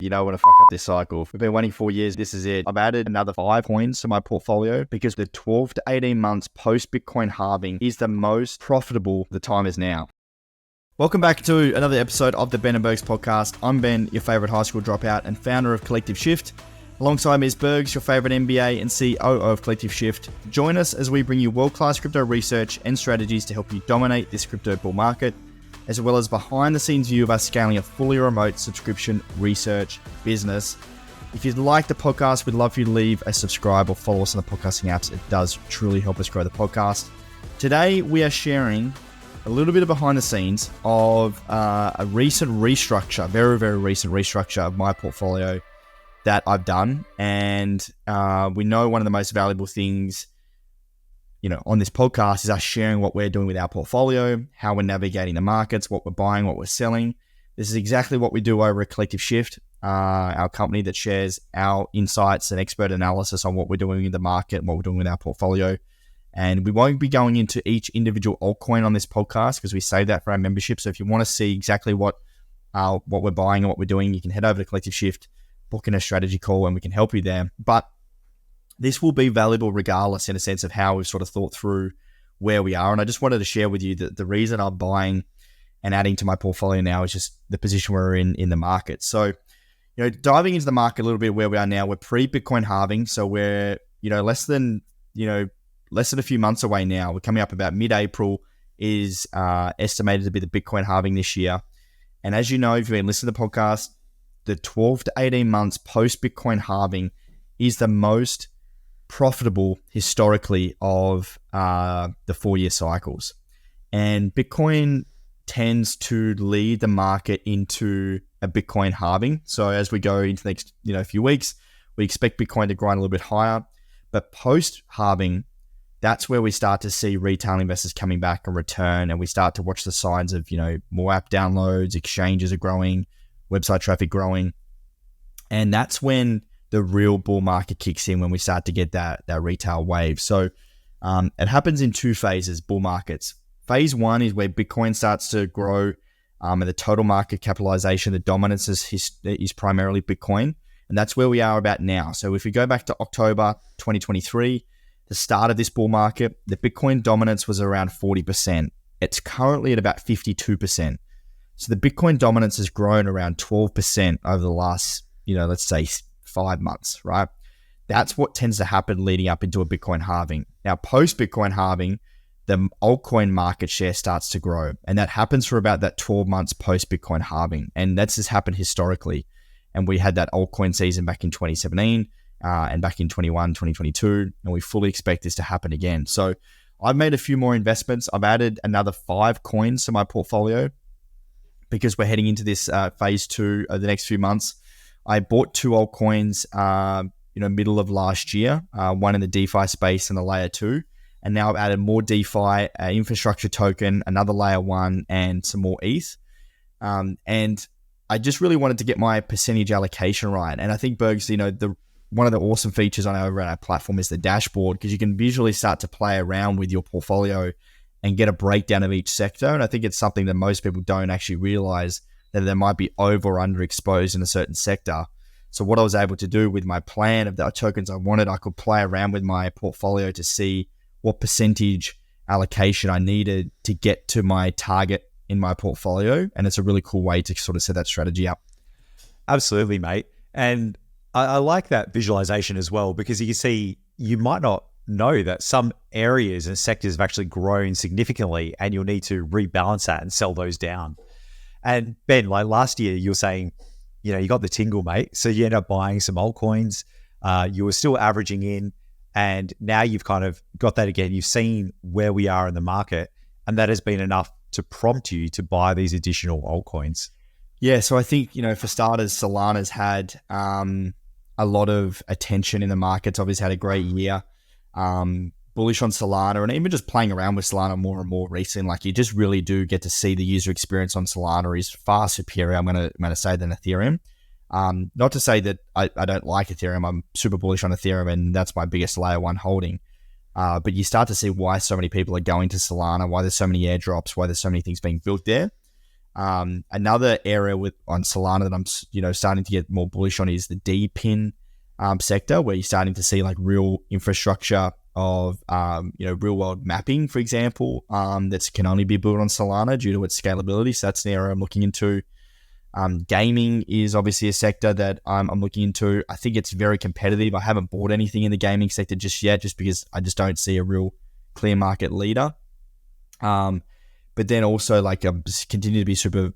You don't want to fuck up this cycle. We've been waiting 4 years. This is it. I've added another 5 coins to my portfolio because the 12 to 18 months post Bitcoin halving is the most profitable. The time is now. Welcome back to another episode of the Ben and Bergs podcast. I'm Ben, your favorite high school dropout and founder of Collective Shift. Alongside me is Bergs, your favorite MBA and COO of Collective Shift. Join us as we bring you world-class crypto research and strategies to help you dominate this crypto bull market, as well as behind-the-scenes view of us scaling a fully remote subscription research business. If you'd like the podcast, we'd love for you to leave a subscribe or follow us on the podcasting apps. It does truly help us grow the podcast. Today, we are sharing a little bit of behind the scenes of a recent restructure, very, very recent restructure of my portfolio that I've done. And we know one of the most valuable things on this podcast is us sharing what we're doing with our portfolio, how we're navigating the markets, what we're buying, what we're selling. This is exactly what we do over at Collective Shift, our company that shares our insights and expert analysis on what we're doing in the market and what we're doing with our portfolio. And we won't be going into each individual altcoin on this podcast because we save that for our membership. So if you want to see exactly what we're buying and what we're doing, you can head over to Collective Shift, book in a strategy call, and we can help you there. But this will be valuable regardless in a sense of how we've sort of thought through where we are. And I just wanted to share with you that the reason I'm buying and adding to my portfolio now is just the position we're in the market. So, diving into the market a little bit where we are now, we're pre-Bitcoin halving. So we're, less than a few months away now. We're coming up about mid-April is estimated to be the Bitcoin halving this year. And as you know, if you've been listening to the podcast, the 12 to 18 months post-Bitcoin halving is the most profitable historically of the 4-year cycles. And Bitcoin tends to lead the market into a Bitcoin halving. So as we go into the next few weeks, we expect Bitcoin to grind a little bit higher. But post-halving, that's where we start to see retail investors coming back and return, and we start to watch the signs of, more app downloads, exchanges are growing, website traffic growing. And that's when the real bull market kicks in, when we start to get that retail wave. So it happens in 2 phases, bull markets. Phase 1 is where Bitcoin starts to grow and the total market capitalization, the dominance is primarily Bitcoin. And that's where we are about now. So if we go back to October 2023, the start of this bull market, the Bitcoin dominance was around 40%. It's currently at about 52%. So the Bitcoin dominance has grown around 12% over the last, let's say 5 months, right? That's what tends to happen leading up into a Bitcoin halving. Now, post Bitcoin halving, the altcoin market share starts to grow. And that happens for about that 12 months post Bitcoin halving. And that's just happened historically. And we had that altcoin season back in 2017 and back in 2022. And we fully expect this to happen again. So I've made a few more investments. I've added another 5 coins to my portfolio because we're heading into this phase 2 of the next few months. I bought 2 altcoins, middle of last year, one in the DeFi space and the layer 2. And now I've added more DeFi, infrastructure token, another layer 1, and some more ETH. And I just really wanted to get my percentage allocation right. And I think, Bergs, one of the awesome features on our platform is the dashboard, because you can visually start to play around with your portfolio and get a breakdown of each sector. And I think it's something that most people don't actually realize, that they might be over or underexposed in a certain sector. So what I was able to do with my plan of the tokens I wanted, I could play around with my portfolio to see what percentage allocation I needed to get to my target in my portfolio. And it's a really cool way to sort of set that strategy up. Absolutely, mate. And I like that visualization as well, because you can see, you might not know that some areas and sectors have actually grown significantly, and you'll need to rebalance that and sell those down. And Ben, like last year, you were saying, you got the tingle, mate. So you end up buying some altcoins. You were still averaging in, and now you've kind of got that again. You've seen where we are in the market, and that has been enough to prompt you to buy these additional altcoins. Yeah, so I think, for starters, Solana's had a lot of attention in the markets. Obviously had a great year. Bullish on Solana, and even just playing around with Solana more and more recently, like you just really do get to see the user experience on Solana is far superior, I'm gonna say, than Ethereum. Not to say that I don't like Ethereum. I'm super bullish on Ethereum, and that's my biggest layer 1 holding. But you start to see why so many people are going to Solana, why there's so many airdrops, why there's so many things being built there. Another area on Solana that I'm starting to get more bullish on is the DPIN sector, where you're starting to see like real infrastructure of real world mapping, for example, that can only be built on Solana due to its scalability. So that's an area I'm looking into. Gaming is obviously a sector that I'm looking into. I think it's very competitive. I haven't bought anything in the gaming sector just yet, just because I just don't see a real clear market leader. But then also like I continue to be super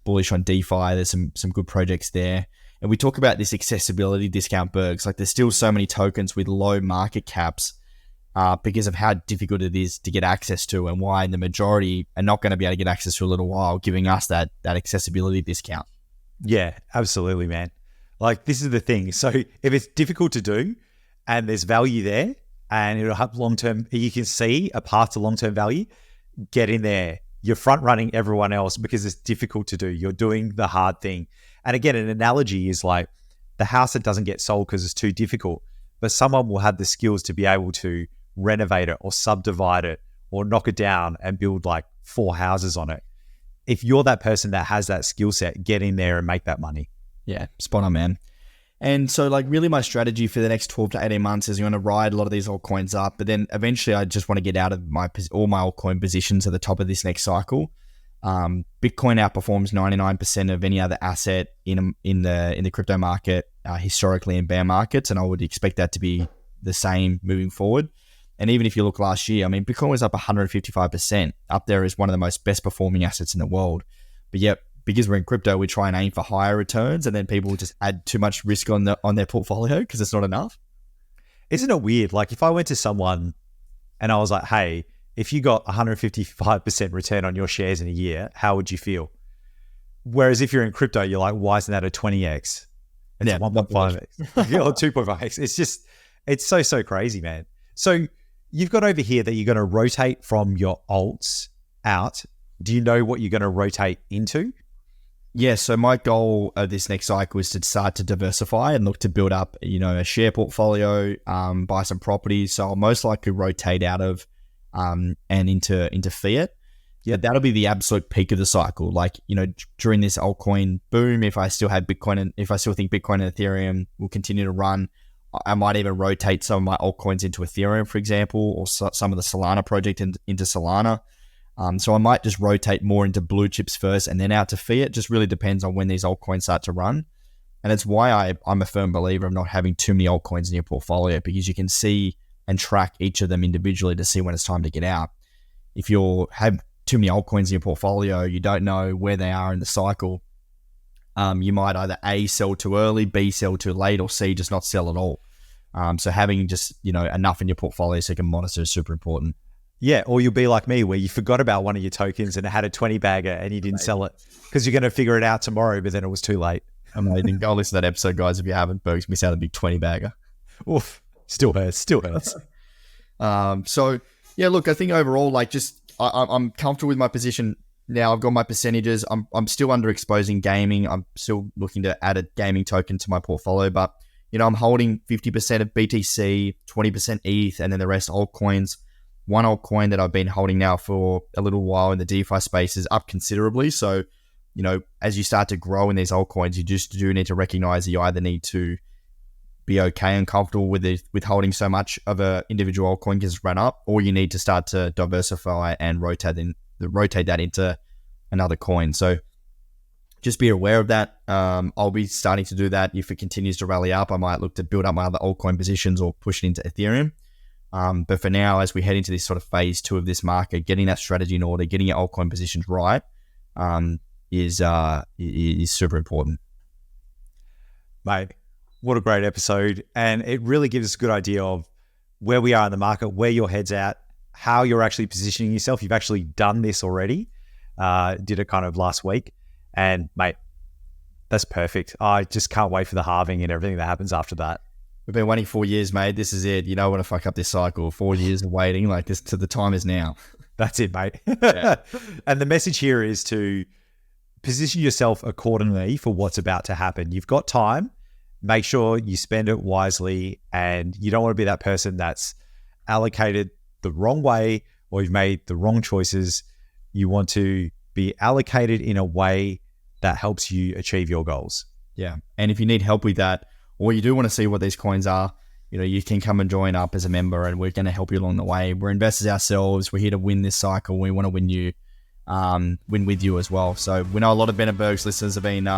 bullish on DeFi. There's some good projects there. And we talk about this accessibility discount bergs. Like there's still so many tokens with low market caps because of how difficult it is to get access to, and why the majority are not going to be able to get access to a little while, giving us that accessibility discount. Yeah, absolutely, man. Like this is the thing. So if it's difficult to do and there's value there and it'll have long-term, you can see a path to long-term value, get in there. You're front running everyone else because it's difficult to do. You're doing the hard thing. And again, an analogy is like the house that doesn't get sold because it's too difficult, but someone will have the skills to be able to renovate it or subdivide it or knock it down and build like 4 houses on it. If you're that person that has that skill set, get in there and make that money. Yeah, spot on, man. And so like really my strategy for the next 12 to 18 months is I'm going to ride a lot of these altcoins up, but then eventually I just want to get out of all my altcoin positions at the top of this next cycle. Bitcoin outperforms 99% of any other asset in the crypto market historically in bear markets, and I would expect that to be the same moving forward. And even if you look last year, I mean, Bitcoin was up 155%, up there as one of the most best performing assets in the world. But yet, because we're in crypto, we try and aim for higher returns, and then people just add too much risk on their portfolio because it's not enough. Isn't it weird? Like if I went to someone and I was like, hey, if you got 155% return on your shares in a year, how would you feel? Whereas if you're in crypto, you're like, why isn't that a 20x? It's 1.5x or 2.5x. It's so crazy, man. So you've got over here that you're going to rotate from your alts out. Do you know what you're going to rotate into? Yeah, so my goal of this next cycle is to start to diversify and look to build up, a share portfolio, buy some properties. So I'll most likely rotate out of and into fiat. Yeah, that'll be the absolute peak of the cycle. Like, during this altcoin boom, if I still have Bitcoin and if I still think Bitcoin and Ethereum will continue to run, I might even rotate some of my altcoins into Ethereum, for example, or some of the Solana project into Solana. So I might just rotate more into blue chips first and then out to fiat. Just really depends on when these altcoins start to run. And it's why I'm a firm believer of not having too many altcoins in your portfolio, because you can see and track each of them individually to see when it's time to get out. If you have too many altcoins in your portfolio, you don't know where they are in the cycle. You might either A, sell too early, B, sell too late, or C, just not sell at all. So having just, enough in your portfolio so you can monitor is super important. Yeah, or you'll be like me where you forgot about one of your tokens and it had a 20 bagger and you didn't sell it because you're going to figure it out tomorrow, but then it was too late. Amazing. Go listen to that episode, guys, if you haven't. Bergs miss out a big 20 bagger. Oof. Still hurts. So, yeah, look, I think overall, like I'm comfortable with my position now. I've got my percentages. I'm still underexposing gaming. I'm still looking to add a gaming token to my portfolio, but, I'm holding 50% of BTC, 20% ETH, and then the rest altcoins. One altcoin that I've been holding now for a little while in the DeFi space is up considerably. So, as you start to grow in these altcoins, you just do need to recognize that you either need to be okay and comfortable with holding so much of an individual altcoin because it's run up, or you need to start to diversify and rotate that into another coin. So just be aware of that. I'll be starting to do that. If it continues to rally up, I might look to build up my other altcoin positions or push it into Ethereum. But for now, as we head into this sort of phase 2 of this market, getting that strategy in order, getting your altcoin positions right, is super important. Mate, what a great episode. And it really gives us a good idea of where we are in the market, where your head's at, how you're actually positioning yourself. You've actually done this already, did it kind of last week. And mate, that's perfect. I just can't wait for the halving and everything that happens after that. We've been waiting 4 years, mate. This is it. You don't want to fuck up this cycle. 4 years of waiting like this. To the time is now. That's it, mate. Yeah. And the message here is to position yourself accordingly for what's about to happen. You've got time. Make sure you spend it wisely, and you don't want to be that person that's allocated the wrong way or you've made the wrong choices. You want to be be allocated in a way that helps you achieve your goals. Yeah. And if you need help with that, or you do want to see what these coins are, you can come and join up as a member, and we're going to help you along the way. We're investors ourselves. We're here to win this cycle. We want to win with you as well. So we know a lot of Bennett Bergs listeners have been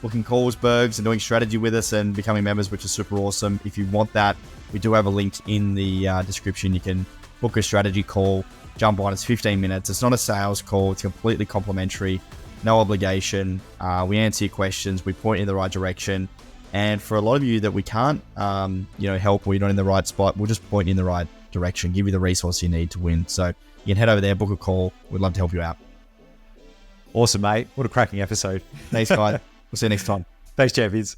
booking calls, Bergs, and doing strategy with us and becoming members, which is super awesome. If you want that, we do have a link in the description. You can book a strategy call, jump on. It's 15 minutes. It's not a sales call. It's completely complimentary, no obligation. We answer your questions. We point you in the right direction. And for a lot of you that we can't, help, or you're not in the right spot, we'll just point you in the right direction, give you the resource you need to win. So you can head over there, book a call. We'd love to help you out. Awesome, mate. What a cracking episode. Thanks, guys. We'll see you next time. Thanks, champions.